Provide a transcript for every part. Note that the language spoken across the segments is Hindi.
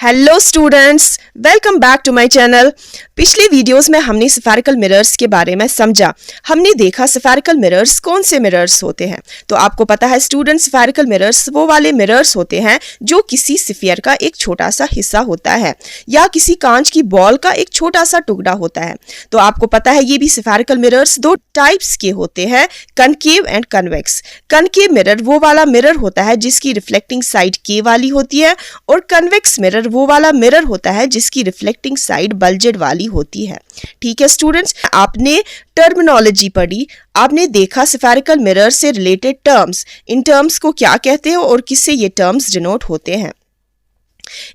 Hello students, welcome back to my channel. पिछले वीडियोस में हमने स्फेरिकल मिरर्स के बारे में समझा। हमने देखा स्फेरिकल मिरर्स कौन से मिरर्स होते हैं। तो आपको पता है स्टूडेंट्स, स्फेरिकल मिरर्स वो वाले मिरर्स होते हैं जो किसी स्फीयर का एक छोटा सा हिस्सा होता है या किसी कांच की बॉल का एक छोटा सा टुकड़ा होता है। तो आपको पता है ये भी स्फेरिकल मिरर्स दो टाइप्स के होते हैं, concave and convex. Concave mirror वो वाला मिरर होता है जिसकी रिफ्लेक्टिंग साइड के वाली होती है, और कन्वेक्स मिरर वो वाला मिरर होता है जिसकी रिफ्लेक्टिंग साइड बल्जेड वाली होती है। ठीक है स्टूडेंट्स, आपने टर्मिनोलॉजी पढ़ी, आपने देखा स्फेरिकल मिरर से रिलेटेड टर्म्स, इन टर्म्स को क्या कहते हैं और किससे ये टर्म्स डिनोट होते हैं।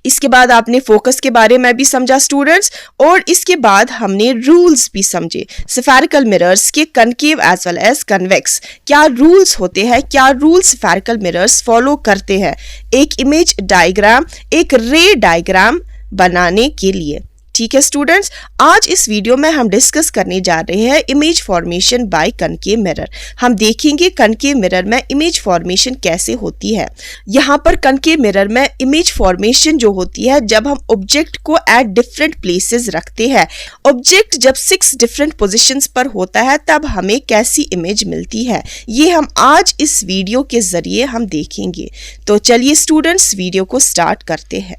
इसके बाद आपने फोकस के बारे में भी समझा स्टूडेंट्स, और इसके बाद हमने रूल्स भी समझे स्फेरिकल मिरर्स के concave as well as convex. क्या रूल्स होते हैं, क्या रूल्स स्फेरिकल मिरर्स फॉलो करते हैं एक इमेज डायग्राम, एक रे डायग्राम बनाने के लिए। ठीक है स्टूडेंट्स, आज इस वीडियो में हम डिस्कस करने जा रहे हैं image formation by concave mirror. हम देखेंगे कनकेव मिरर में इमेज फॉर्मेशन कैसे होती है। यहाँ पर कनकेव मिरर में इमेज फॉर्मेशन जो होती है जब हम ऑब्जेक्ट को एट डिफरेंट प्लेसेस रखते हैं। ऑब्जेक्ट जब 6 डिफरेंट पोजिशंस पर होता है तब हमें कैसी इमेज मिलती है, ये हम आज इस वीडियो के जरिए हम देखेंगे। तो चलिए स्टूडेंट्स वीडियो को स्टार्ट करते हैं।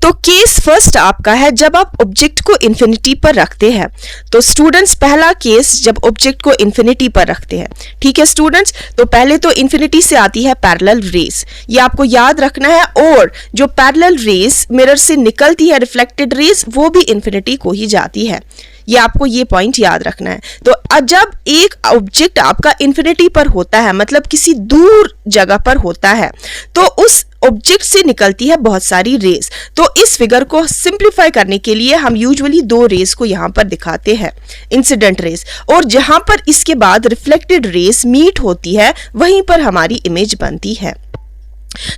तो केस फर्स्ट आपका है जब आप ऑब्जेक्ट को इन्फिनिटी पर रखते हैं। तो स्टूडेंट्स पहला केस जब ऑब्जेक्ट को इन्फिनिटी पर रखते हैं। ठीक है स्टूडेंट्स, तो पहले तो इन्फिनिटी से आती है पैरेलल रेज, ये आपको याद रखना है। और जो पैरेलल रेज मिरर से निकलती है रिफ्लेक्टेड रेज, वो भी इन्फिनिटी को ही जाती है। ये आपको ये पॉइंट याद रखना है। तो जब एक ऑब्जेक्ट आपका इन्फिनिटी पर होता है, मतलब किसी दूर जगह पर होता है, तो उस ऑब्जेक्ट से निकलती है बहुत सारी रेज। तो इस फिगर को सिंप्लीफाई करने के लिए हम यूजुअली 2 रेज को यहां पर दिखाते हैं, इंसिडेंट रेज, और जहां पर इसके बाद रिफ्लेक्टेड रेज मीट होती है वहीं पर हमारी इमेज बनती है।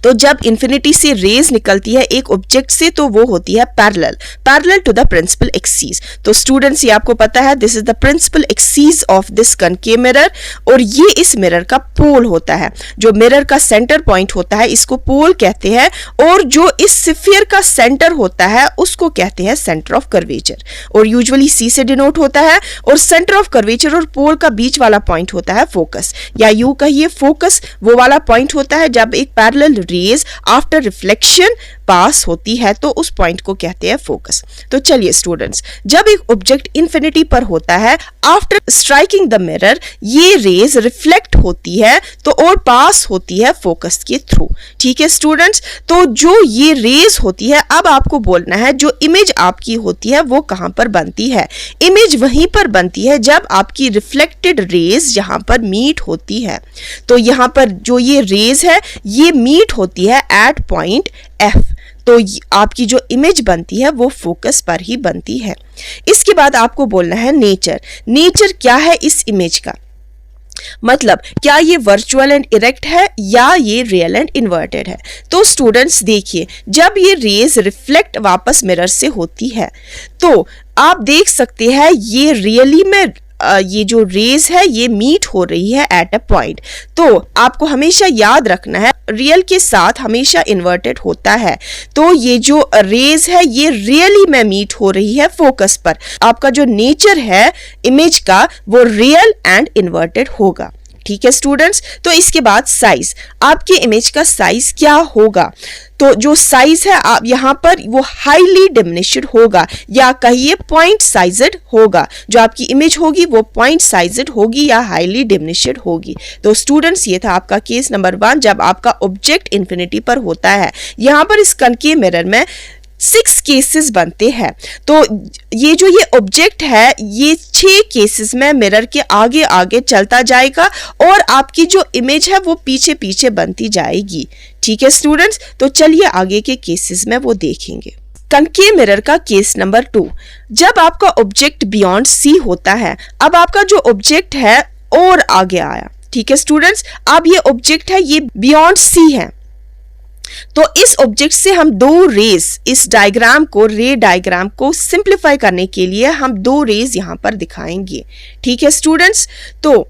तो जब इन्फिनिटी से रेज निकलती है एक ऑब्जेक्ट से तो वो होती है parallel to the principal axis. तो स्टूडेंट्स ये आपको पता है this is the principal axis of this concave mirror, और ये इस मिरर का पोल होता है। जो मिरर का सेंटर पॉइंट होता है इसको पोल कहते हैं, और जो इस स्फीयर का सेंटर होता है उसको कहते हैं सेंटर ऑफ कर्वेचर, और यूजुअली सी से डिनोट होता है। और सेंटर ऑफ कर्वेचर और पोल का बीच वाला पॉइंट होता है फोकस, या यूं कहिए फोकस वो वाला पॉइंट होता है जब एक पैरेलल रेज आफ्टर रिफ्लेक्शन पास होती है, तो उस पॉइंट को कहते हैं फोकस। तो चलिए स्टूडेंट्स, जब एक ऑब्जेक्ट इन्फिनिटी पर होता है, आफ्टर स्ट्राइकिंग द मिरर ये रेज रिफ्लेक्ट होती है तो और पास होती है फोकस के थ्रू। ठीक है स्टूडेंट्स, तो जो ये रेज होती है, अब आपको बोलना है जो इमेज आपकी होती है वो कहां पर बनती है। इमेज वहीं पर बनती है जब आपकी रिफ्लेक्टेड रेज यहां पर मीट होती है। तो यहां पर जो ये रेज है ये मीट होती है एट पॉइंट F। तो आपकी जो इमेज बनती है वो फोकस पर ही बनती है। इसके बाद आपको बोलना है नेचर क्या है इस इमेज का, मतलब क्या ये वर्चुअल एंड इरेक्ट है या ये रियल एंड इन्वर्टेड है। तो स्टूडेंट्स देखिए, जब ये रेज रिफ्लेक्ट वापस मिरर से होती है तो आप देख सकते हैं ये रियली में ये जो रेज है ये मीट हो रही है एट अ पॉइंट। तो आपको हमेशा याद रखना है रियल के साथ हमेशा इन्वर्टेड होता है। तो ये जो रेज है ये रियली में मीट हो रही है फोकस पर। आपका जो नेचर है इमेज का वो रियल एंड इन्वर्टेड होगा। ठीक है स्टूडेंट्स, तो इसके बाद साइज, आपके इमेज का साइज क्या होगा। तो जो साइज है आप यहाँ पर वो हाईली डिमिनिश्ड होगा, या कहिए पॉइंट साइज्ड होगा। जो आपकी इमेज होगी वो पॉइंट साइज्ड होगी या हाईली डिमिनिश्ड होगी। तो स्टूडेंट्स ये था आपका केस नंबर 1 जब आपका ऑब्जेक्ट इन्फिनिटी पर होता है। यहाँ पर इस कनकेव मिरर में 6 केसेस बनते हैं। तो ये ऑब्जेक्ट है ये 6 केसेस में मिरर के आगे आगे चलता जाएगा और आपकी जो इमेज है वो पीछे पीछे बनती जाएगी। ठीक है स्टूडेंट्स, तो चलिए आगे के केसेस में वो देखेंगे। कनकेव मिरर का केस नंबर 2, जब आपका ऑब्जेक्ट बियॉन्ड सी होता है। अब आपका जो ऑब्जेक्ट है और आगे आया। ठीक है स्टूडेंट्स, अब ये ऑब्जेक्ट है ये बियॉन्ड सी है। तो इस ऑब्जेक्ट से हम 2 रेज, इस डायग्राम को रे डायग्राम को सिंप्लीफाई करने के लिए हम 2 रेज यहां पर दिखाएंगे। ठीक है स्टूडेंट्स, तो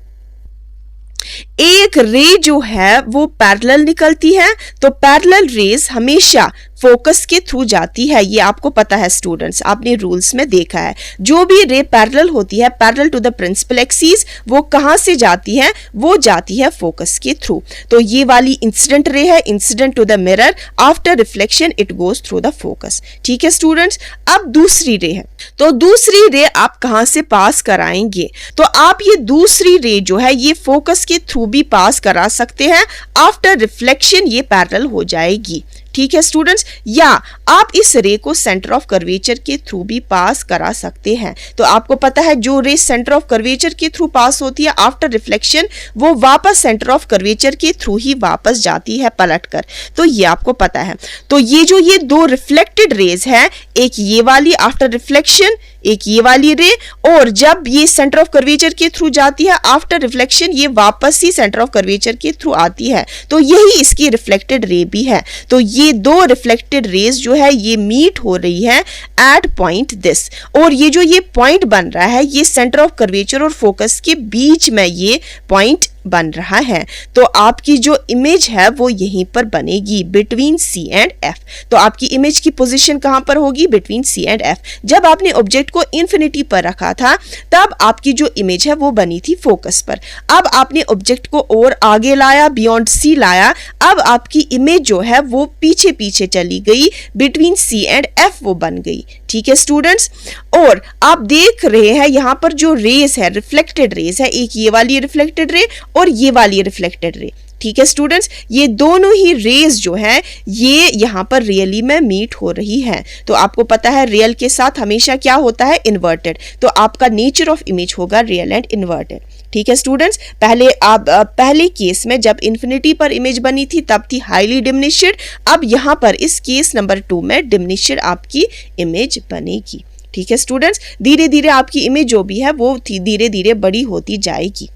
एक रे जो है वो पैरेलल निकलती है। तो पैरेलल रेज हमेशा फोकस के थ्रू जाती है, ये आपको पता है स्टूडेंट्स, आपने रूल्स में देखा है। जो भी रे पैरेलल होती है, parallel to the principal axis, वो कहां से जाती है? वो जाती है फोकस के थ्रू। तो ये वाली इंसिडेंट रे है, incident to the mirror, after reflection it goes through the focus. ठीक है स्टूडेंट्स, अब दूसरी रे है, तो दूसरी रे आप कहां से पास कराएंगे? तो आप ये दूसरी रे जो है ये फोकस के थ्रू भी पास करा सकते हैं, आफ्टर रिफ्लेक्शन ये पैरेलल हो जाएगी। ठीक है स्टूडेंट्स, या आप इस रे को सेंटर ऑफ कर्वेचर के थ्रू भी पास करा सकते हैं। तो आपको पता है जो रे सेंटर ऑफ कर्वेचर के थ्रू पास होती है आफ्टर रिफ्लेक्शन, वो वापस सेंटर ऑफ कर्वेचर के थ्रू ही वापस जाती है पलटकर, तो ये आपको पता है। तो ये दो रिफ्लेक्टेड रेज है, एक ये वाली आफ्टर रिफ्लेक्शन, एक ये वाली रे, और जब ये सेंटर ऑफ कर्वेचर के थ्रू जाती है आफ्टर रिफ्लेक्शन, ये वापस ही सेंटर ऑफ कर्वेचर के थ्रू आती है, तो यही इसकी रिफ्लेक्टेड रे भी है। तो ये दो रिफ्लेक्टेड रेज जो है ये मीट हो रही है एट पॉइंट दिस, और ये जो ये पॉइंट बन रहा है ये सेंटर ऑफ कर्वेचर और फोकस के बीच में ये पॉइंट बन रहा है। तो आपकी जो इमेज है वो यहीं पर बनेगी बिटवीन सी एंड एफ। तो आपकी इमेज की पोजीशन कहां पर होगी? Between C and F. जब आपने ऑब्जेक्ट को इन्फिनिटी पर रखा था तब आपकी जो इमेज है वो बनी थी फोकस पर। अब आपने ऑब्जेक्ट को और आगे लाया, बियॉन्ड सी लाया, अब आपकी इमेज जो है वो पीछे पीछे चली गई, बिटवीन सी एंड एफ वो बन गई। ठीक है स्टूडेंट्स, और आप देख रहे हैं यहां पर जो रेस है, रिफ्लेक्टेड रेस है, एक ये वाली रिफ्लेक्टेड रे और ये वाली रिफ्लेक्टेड रे। ठीक है स्टूडेंट्स, ये दोनों ही रेज जो है ये यहां पर रियली में मीट हो रही है। तो आपको पता है रियल के साथ हमेशा क्या होता है? इन्वर्टेड। तो आपका नेचर ऑफ इमेज होगा रियल एंड इन्वर्टेड। ठीक है स्टूडेंट्स, पहले केस में जब इन्फिनिटी पर इमेज बनी थी तब थी हाईली डिमिनिश्ड, अब यहां पर इस केस नंबर 2 में डिमिनिश्ड आपकी इमेज बनेगी। ठीक है स्टूडेंट्स, धीरे धीरे आपकी इमेज जो भी है वो धीरे धीरे बड़ी होती जाएगी।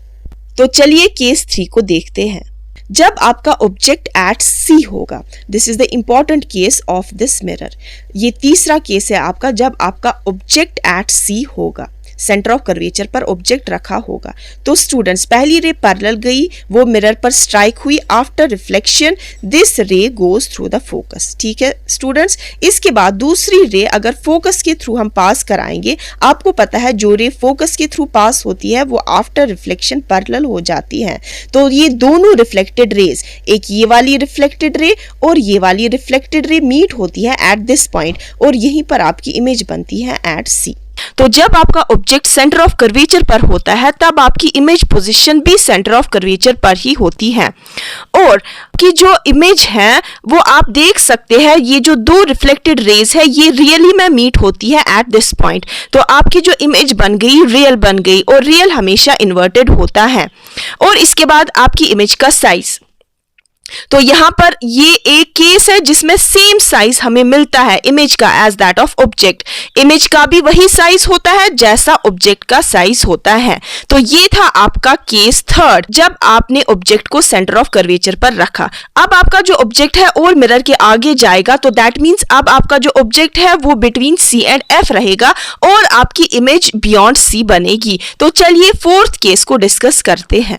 तो चलिए केस 3 को देखते हैं। जब आपका ऑब्जेक्ट एट सी होगा, this is the important case of this mirror. ये तीसरा केस है आपका, जब आपका ऑब्जेक्ट एट सी होगा, सेंटर ऑफ कर्वेचर पर ऑब्जेक्ट रखा होगा। तो स्टूडेंट्स, पहली रे पैरेलल गई, वो मिरर पर स्ट्राइक हुई, आफ्टर रिफ्लेक्शन दिस रे गोज थ्रू द फोकस। ठीक है स्टूडेंट्स, इसके बाद दूसरी रे अगर फोकस के थ्रू हम पास कराएंगे, आपको पता है जो रे फोकस के थ्रू पास होती है वो आफ्टर रिफ्लेक्शन पैरेलल हो जाती है। तो ये दोनों रिफ्लेक्टेड रेज, एक ये वाली रिफ्लेक्टेड रे और ये वाली रिफ्लेक्टेड रे मीट होती है एट दिस पॉइंट, और यहीं पर आपकी इमेज बनती है एट सी। तो जब आपका ऑब्जेक्ट सेंटर ऑफ कर्वेचर पर होता है तब आपकी इमेज पोजीशन भी सेंटर ऑफ कर्वेचर पर ही होती है, और की जो इमेज है वो आप देख सकते हैं, ये जो दो रिफ्लेक्टेड रेज है ये रियली में मीट होती है एट दिस पॉइंट। तो आपकी जो इमेज बन गई रियल बन गई, और रियल हमेशा इन्वर्टेड होता है। और इसके बाद आपकी इमेज का साइज, तो यहां पर ये एक केस है जिसमें सेम साइज हमें मिलता है इमेज का as that of object. Image का भी वही साइज होता है जैसा ऑब्जेक्ट का साइज होता है। तो ये था आपका केस 3, जब आपने ऑब्जेक्ट को सेंटर ऑफ कर्वेचर पर रखा। अब आपका जो ऑब्जेक्ट है और मिरर के आगे जाएगा, तो दैट मीन्स अब आपका जो ऑब्जेक्ट है वो बिटवीन सी एंड एफ रहेगा और आपकी इमेज बियॉन्ड सी बनेगी। तो चलिए 4th केस को डिस्कस करते हैं।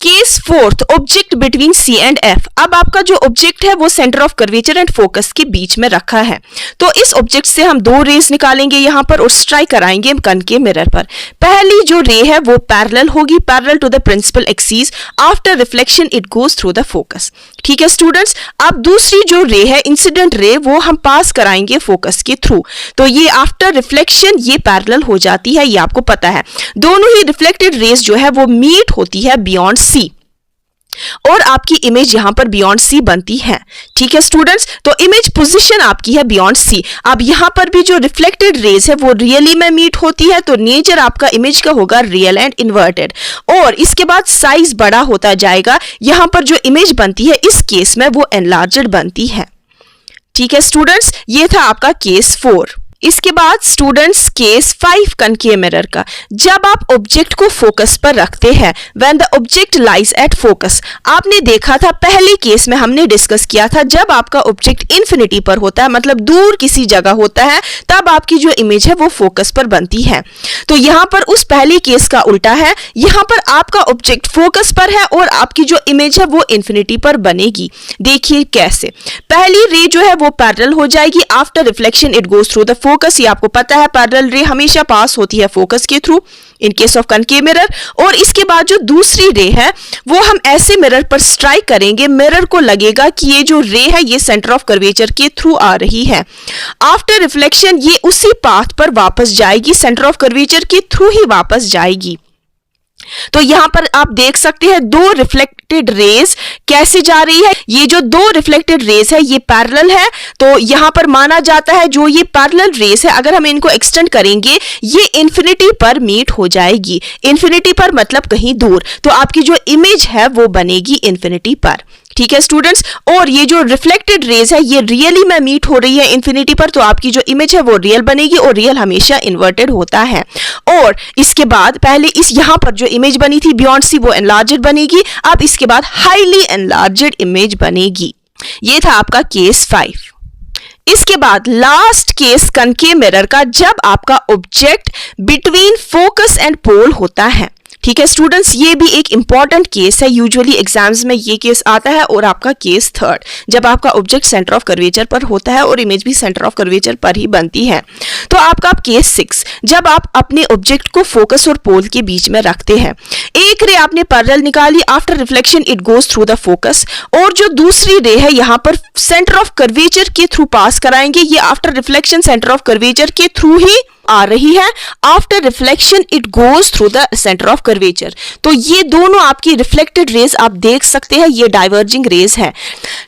Case 4th, object between C and F. अब आपका जो ऑब्जेक्ट है वो centre of curvature and focus के बीच में रखा है। तो इस ऑब्जेक्ट से हम दो रेज निकालेंगे यहां पर और स्ट्राइक कराएंगे कन के मिरर पर। पहली जो रे है वो पैरेलल होगी, parallel to the principal axis, after reflection it goes through the focus. ठीक है स्टूडेंट्स, अब दूसरी जो रे है इंसिडेंट रे, वो हम पास कराएंगे फोकस के थ्रू। तो ये आफ्टर रिफ्लेक्शन ये पैरेलल हो जाती है, ये आपको पता है। दोनों ही रिफ्लेक्टेड रेज जो है वो मीट होती है बियॉन्ड सी, और आपकी इमेज यहां पर बियॉन्ड सी बनती है। ठीक है स्टूडेंट्स, तो इमेज पोजीशन आपकी है बियॉन्ड सी। अब यहां पर भी जो रिफ्लेक्टेड रेज है वो रियली में मीट होती है, तो नेचर आपका इमेज का होगा रियल एंड इन्वर्टेड, और इसके बाद साइज बड़ा होता जाएगा। यहां पर जो इमेज बनती है इस केस में वो एनलार्ज्ड बनती है। ठीक है स्टूडेंट्स, ये था आपका केस 4। इसके बाद स्टूडेंट्स केस 5 कनकेव मिरर का, जब आप ऑब्जेक्ट को फोकस पर रखते हैं, when the object lies at focus. आपने देखा था पहले केस में हमने डिस्कस किया था, जब आपका ऑब्जेक्ट इन्फिनिटी पर होता है, मतलब दूर किसी जगह होता है, तब आपकी जो इमेज है वो फोकस पर बनती है। तो यहाँ पर उस पहले केस का उल्टा है, यहाँ पर आपका ऑब्जेक्ट फोकस पर है और आपकी जो इमेज है वो इन्फिनिटी पर बनेगी। देखिए कैसे, पहली रे जो है वो पैरेलल हो जाएगी, after reflection it goes through the focus. ये आपको पता है पैरेलल रे हमेशा पास होती है फोकस के through in case of concave mirror. और इसके बाद जो दूसरी रे है वो हम ऐसे मिरर पर स्ट्राइक करेंगे, मिरर को लगेगा कि ये जो रे है ये सेंटर ऑफ कर्वेचर के थ्रू आ रही है। आफ्टर रिफ्लेक्शन ये उसी पाथ पर वापस जाएगी, सेंटर ऑफ कर्वेचर के थ्रू ही वापस जाएगी। तो यहां पर आप देख सकते हैं दो रिफ्लेक्टेड रेज कैसे जा रही है। ये जो दो रिफ्लेक्टेड रेज है ये पैरेलल है, तो यहां पर माना जाता है जो ये पैरेलल रेज है अगर हम इनको एक्सटेंड करेंगे ये इन्फिनिटी पर मीट हो जाएगी। इन्फिनिटी पर मतलब कहीं दूर, तो आपकी जो इमेज है वो बनेगी इन्फिनिटी पर। ठीक है स्टूडेंट्स, और ये जो रिफ्लेक्टेड रेज है ये रियली में मीट हो रही है इन्फिनिटी पर, तो आपकी जो इमेज है वो रियल बनेगी और रियल हमेशा इन्वर्टेड होता है। और इसके बाद पहले इस यहां पर जो इमेज बनी थी बियॉन्ड सी वो एनलार्ज्ड बनेगी, अब इसके बाद हाईली एनलार्ज्ड इमेज बनेगी। ये था आपका केस 5। इसके बाद लास्ट केस कनकेव मिरर का, जब आपका object between focus and pole होता है। ठीक है स्टूडेंट्स, ये भी एक इंपॉर्टेंट केस है, यूजुअली एग्जाम्स में ये केस आता है। और आपका केस 3, जब आपका ऑब्जेक्ट सेंटर ऑफ कर्वेचर पर होता है और इमेज भी सेंटर ऑफ कर्वेचर पर ही बनती है। तो आपका केस 6, जब आप अपने ऑब्जेक्ट को फोकस और पोल के बीच में रखते हैं, एक रे आपने पैरेलल निकाली, after reflection it goes through the focus, और जो दूसरी रे है यहां पर सेंटर ऑफ कर्वेचर के थ्रू पास कराएंगे, ये after reflection centre of curvature के थ्रू ही आ रही है। After reflection it goes through the centre of curvature. तो ये दोनों आपकी रिफ्लेक्टेड रेज आप देख सकते हैं, ये डाइवर्जिंग रेज है।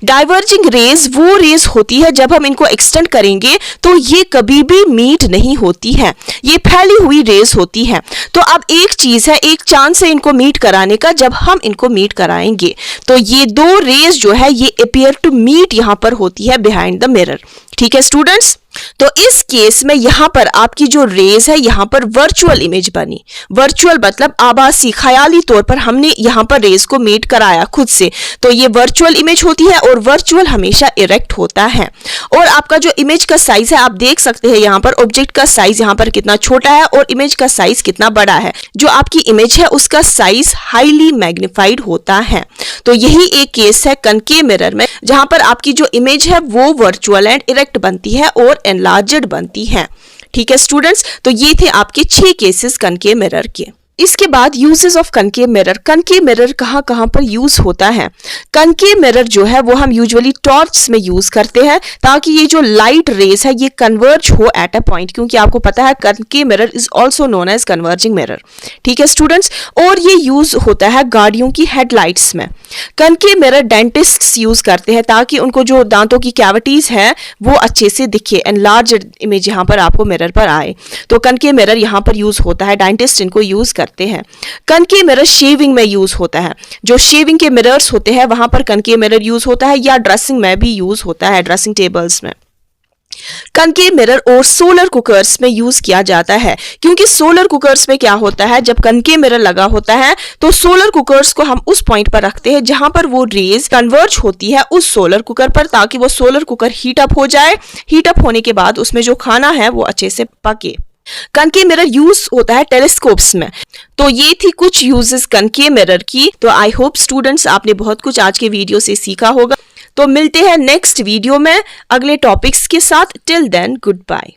डाइवर्जिंग रेज वो रेज होती है जब हम इनको एक्सटेंड करेंगे तो ये कभी भी मीट नहीं होती है, ये फैली हुई रेज होती है। तो अब एक चीज है, एक चांस है इनको मीट कराने का, जब हम इनको मीट कराएंगे तो ये दो रेज जो है ये अपीयर टू मीट यहां पर होती है बिहाइंड द मिरर। ठीक है स्टूडेंट्स, तो इस केस में यहां पर आपकी जो रेज है यहां पर वर्चुअल इमेज बनी। वर्चुअल मतलब आभासी, ख्याली तौर पर हमने यहां पर रेज को मीट कराया खुद से, तो ये वर्चुअल इमेज होती है और वर्चुअल हमेशा इरेक्ट होता है। और आपका जो इमेज का साइज है आप देख सकते हैं यहां पर ऑब्जेक्ट का साइज यहां पर कितना छोटा है और इमेज का साइज कितना बड़ा है। जो आपकी इमेज है उसका साइज हाईली मैग्नीफाइड होता है। तो यही एक केस है कनकेव मिरर में, जहां पर आपकी जो इमेज है वो वर्चुअल एंड इरेक्ट बनती है और एनलार्ज्ड बनती है। ठीक है स्टूडेंट्स, तो ये थे आपके 6 केसेस कनकेव मिरर के। इसके बाद uses of concave mirror. Concave mirror कहां पर यूज होता है? कनकेव मिरर जो है वो हम यूजुअली टॉर्च में यूज करते हैं ताकि ये जो लाइट रेज है ये कन्वर्ज हो एट अ पॉइंट, क्योंकि आपको पता है concave mirror is also known as converging mirror. ठीक है स्टूडेंट्स, और ये यूज होता है गाड़ियों की हेडलाइट्स में। कनकेव मिरर डेंटिस्ट्स यूज करते हैं ताकि उनको जो दांतों की कैविटीज है वो अच्छे से दिखे, एनलार्ज्ड इमेज यहाँ पर आपको मिरर पर आए। तो कनकेव मिरर यहाँ पर यूज होता है, डेंटिस्ट इनको यूज करते हैं। कनकेव मिरर शेविंग में यूज होता है, जो शेविंग के मिरर्स होते हैं वहां पर कनकेव मिरर यूज होता है, या ड्रेसिंग में भी यूज होता है, ड्रेसिंग टेबल्स में। कनकेव मिरर और सोलर कुकर्स में यूज किया जाता है, क्योंकि सोलर कुकर्स में क्या होता है, जब कनकेव मिरर लगा होता है तो सोलर कुकर्स को हम उस पॉइंट पर रखते हैं जहां पर वो रेज कन्वर्ज होती है उस सोलर कुकर पर, ताकि वो सोलर कुकर हीट अप हो जाए। हीट अप होने के बाद उसमें जो खाना है वो अच्छे से पके। कनकेव मिरर यूज होता है टेलीस्कोप्स में। तो ये थी कुछ यूजेस कनकेव मिरर की। तो आई होप स्टूडेंट्स आपने बहुत कुछ आज के वीडियो से सीखा होगा। तो मिलते हैं नेक्स्ट वीडियो में अगले टॉपिक्स के साथ। Till then good bye.